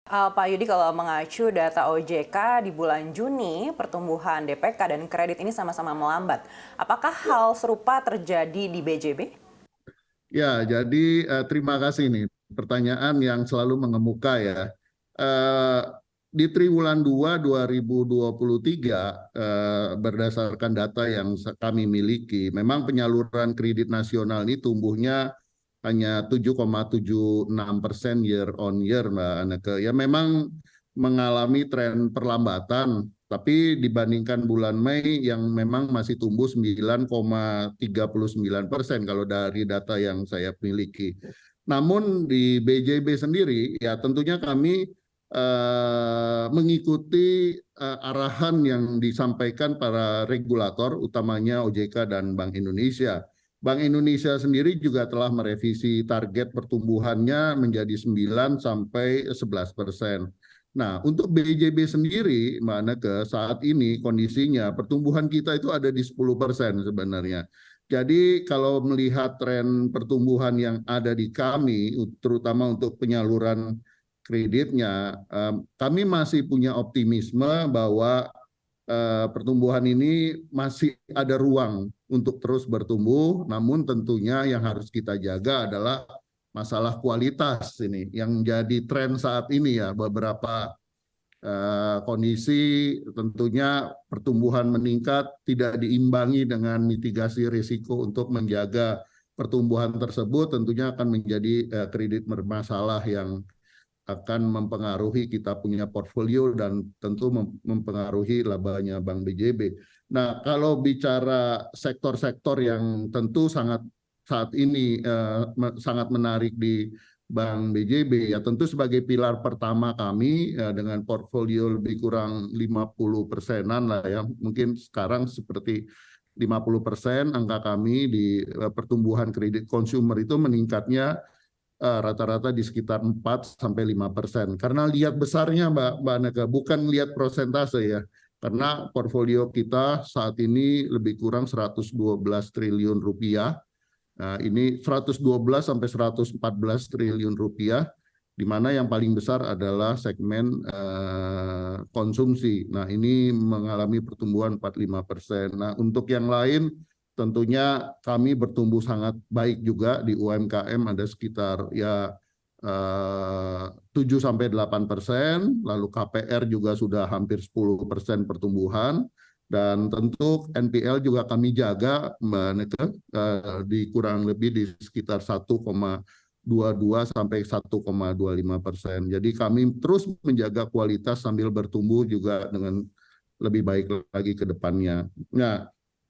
Pak Yudi, kalau mengacu data OJK di bulan Juni, pertumbuhan DPK dan kredit ini sama-sama melambat. Apakah hal serupa terjadi di BJB? Ya, jadi terima kasih nih pertanyaan yang selalu mengemuka ya. Eh, di triwulan 2 2023 berdasarkan data yang kami miliki, memang penyaluran kredit nasional ini tumbuhnya hanya 7,76% year on year, Mbak Aneke. Ya memang mengalami tren perlambatan, tapi dibandingkan bulan Mei yang memang masih tumbuh 9,39% kalau dari data yang saya miliki. Namun di BJB sendiri, ya tentunya kami mengikuti arahan yang disampaikan para regulator, utamanya OJK dan Bank Indonesia. Bank Indonesia sendiri juga telah merevisi target pertumbuhannya menjadi 9 sampai 11%. Nah, untuk BJB sendiri, Mbak Neke, saat ini kondisinya pertumbuhan kita itu ada di 10% sebenarnya. Jadi kalau melihat tren pertumbuhan yang ada di kami, terutama untuk penyaluran kreditnya, kami masih punya optimisme bahwa pertumbuhan ini masih ada ruang untuk terus bertumbuh, namun tentunya yang harus kita jaga adalah masalah kualitas ini yang jadi tren saat ini ya. Beberapa kondisi tentunya pertumbuhan meningkat tidak diimbangi dengan mitigasi risiko untuk menjaga pertumbuhan tersebut, tentunya akan menjadi kredit bermasalah yang akan mempengaruhi kita punya portfolio dan tentu mempengaruhi labanya Bank BJB. Nah, kalau bicara sektor-sektor yang tentu sangat saat ini sangat menarik di Bank BJB, ya tentu sebagai pilar pertama kami dengan portfolio lebih kurang 50%-an lah ya, mungkin sekarang seperti 50% angka kami di pertumbuhan kredit konsumer itu meningkatnya rata-rata di sekitar 4-5%. Karena lihat besarnya Mbak Neka, bukan lihat persentase ya. Karena portfolio kita saat ini lebih kurang 112 triliun rupiah. Nah, ini 112 sampai 114 triliun rupiah, di mana yang paling besar adalah segmen konsumsi. Nah, ini mengalami pertumbuhan 45%. Nah, untuk yang lain tentunya kami bertumbuh sangat baik juga di UMKM, ada sekitar ya 7 sampai 8%, lalu KPR juga sudah hampir 10% pertumbuhan. Dan tentu NPL juga kami jaga, Mbak Neke, di kurang lebih di sekitar 1,22 sampai 1,25%. Jadi kami terus menjaga kualitas sambil bertumbuh juga dengan lebih baik lagi ke depannya. Nah,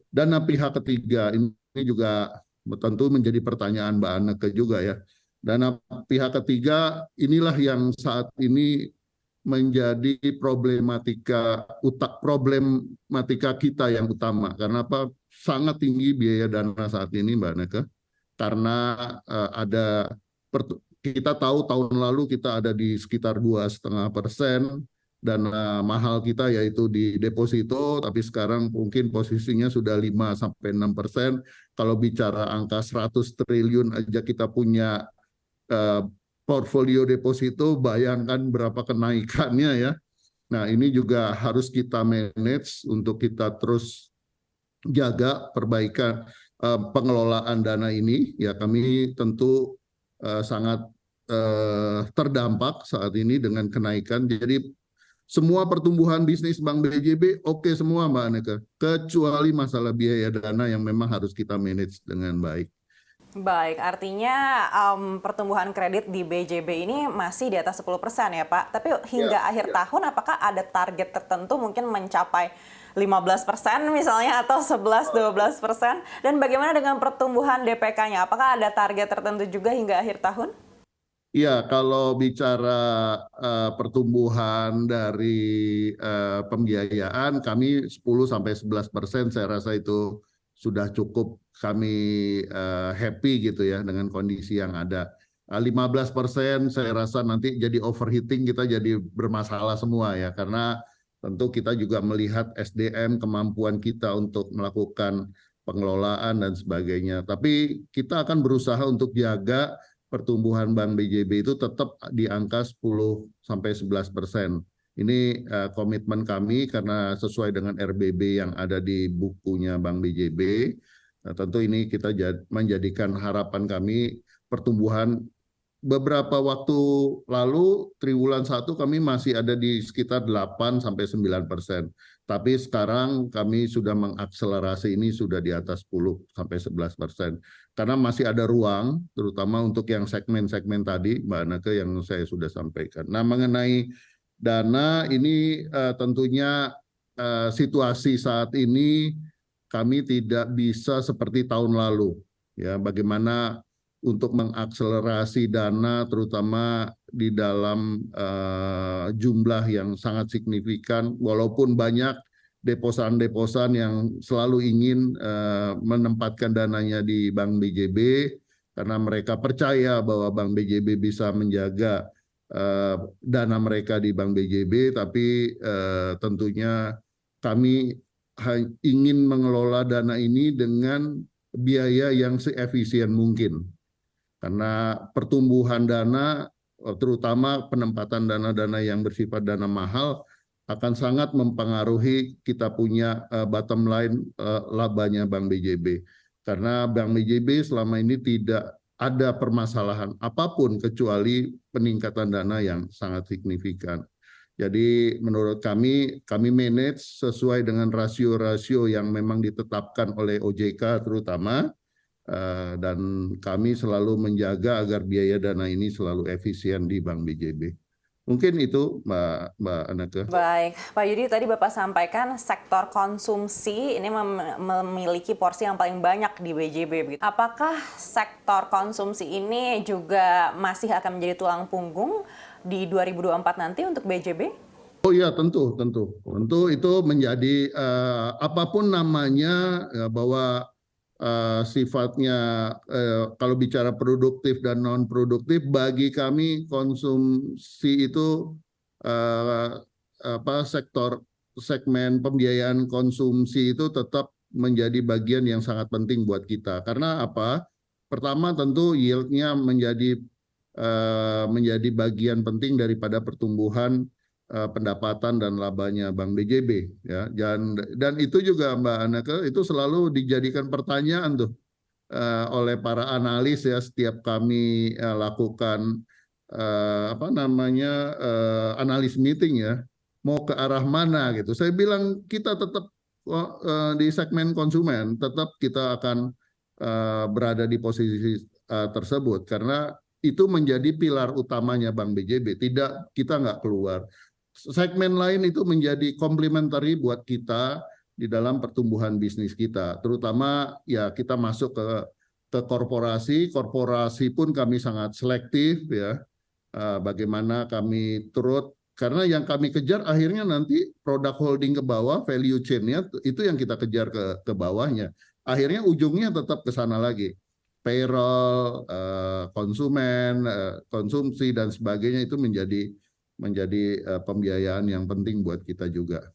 dana pihak ketiga ini juga tentu menjadi pertanyaan Mbak Anneke juga ya. Dana pihak ketiga inilah yang saat ini menjadi problematika kita yang utama. Karena apa? Sangat tinggi biaya dana saat ini, Mbak Neke. Karena ada kita tahu tahun lalu kita ada di sekitar 2,5% dana mahal kita yaitu di deposito, tapi sekarang mungkin posisinya sudah 5-6%. Kalau bicara angka 100 triliun aja kita punya uh, portfolio deposito, bayangkan berapa kenaikannya ya. Nah, ini juga harus kita manage untuk kita terus jaga perbaikan pengelolaan dana ini. Ya, kami tentu sangat terdampak saat ini dengan kenaikan. Jadi semua pertumbuhan bisnis Bank BJB oke semua Mbak Aneka, kecuali masalah biaya dana yang memang harus kita manage dengan baik. Baik, artinya pertumbuhan kredit di BJB ini masih di atas 10% ya Pak. Tapi hingga Ya, akhir tahun apakah ada target tertentu mungkin mencapai 15% misalnya atau 11-12%? Dan bagaimana dengan pertumbuhan DPK-nya? Apakah ada target tertentu juga hingga akhir tahun? iya, kalau bicara pertumbuhan dari pembiayaan, kami 10-11% saya rasa itu sudah cukup kami happy gitu ya dengan kondisi yang ada. 15% saya rasa nanti jadi overheating, kita jadi bermasalah semua ya, karena tentu kita juga melihat SDM, kemampuan kita untuk melakukan pengelolaan dan sebagainya. Tapi kita akan berusaha untuk jaga pertumbuhan Bank BJB itu tetap di angka 10-11%. Ini komitmen kami karena sesuai dengan RBB yang ada di bukunya Bank BJB. Nah, tentu ini kita menjadikan harapan kami pertumbuhan. Beberapa waktu lalu triwulan 1 kami masih ada di sekitar 8-9%. Tapi sekarang kami sudah mengakselerasi, ini sudah di atas 10-11%. Karena masih ada ruang, terutama untuk yang segmen-segmen tadi, Mbak Anake, yang saya sudah sampaikan. Nah, mengenai dana ini tentunya situasi saat ini kami tidak bisa seperti tahun lalu. Ya, bagaimana untuk mengakselerasi dana terutama di dalam jumlah yang sangat signifikan, walaupun banyak deposan-deposan yang selalu ingin menempatkan dananya di Bank BJB karena mereka percaya bahwa Bank BJB bisa menjaga dana mereka di Bank BJB, tapi tentunya kami ingin mengelola dana ini dengan biaya yang seefisien mungkin. Karena pertumbuhan dana, terutama penempatan dana-dana yang bersifat dana mahal, akan sangat mempengaruhi kita punya bottom line labanya Bank BJB. Karena Bank BJB selama ini tidak ada permasalahan apapun kecuali peningkatan dana yang sangat signifikan. Jadi menurut kami manage sesuai dengan rasio-rasio yang memang ditetapkan oleh OJK terutama, dan kami selalu menjaga agar biaya dana ini selalu efisien di Bank BJB. Mungkin itu Mbak Anake. Baik, Pak Yudi, tadi Bapak sampaikan sektor konsumsi ini memiliki porsi yang paling banyak di BJB. Apakah sektor konsumsi ini juga masih akan menjadi tulang punggung di 2024 nanti untuk BJB? Oh iya, tentu itu menjadi apapun namanya bahwa sifatnya kalau bicara produktif dan non produktif, bagi kami konsumsi itu sektor segmen pembiayaan konsumsi itu tetap menjadi bagian yang sangat penting buat kita. Karena apa? Pertama tentu yield-nya menjadi bagian penting daripada pertumbuhan pendapatan dan labanya Bank BJB, ya. Dan itu juga Mbak Anake, itu selalu dijadikan pertanyaan tuh oleh para analis ya, setiap kami lakukan analis meeting ya, mau ke arah mana gitu. Saya bilang kita tetap di segmen konsumen, tetap kita akan berada di posisi tersebut karena itu menjadi pilar utamanya Bank BJB. Tidak, kita nggak keluar. Segmen lain itu menjadi komplementari buat kita di dalam pertumbuhan bisnis kita. Terutama ya kita masuk ke korporasi pun kami sangat selektif ya. Bagaimana kami turut, karena yang kami kejar akhirnya nanti produk holding ke bawah, value chain-nya itu yang kita kejar ke bawahnya. Akhirnya ujungnya tetap ke sana lagi. Payroll, konsumen, konsumsi dan sebagainya itu menjadi pembiayaan yang penting buat kita juga.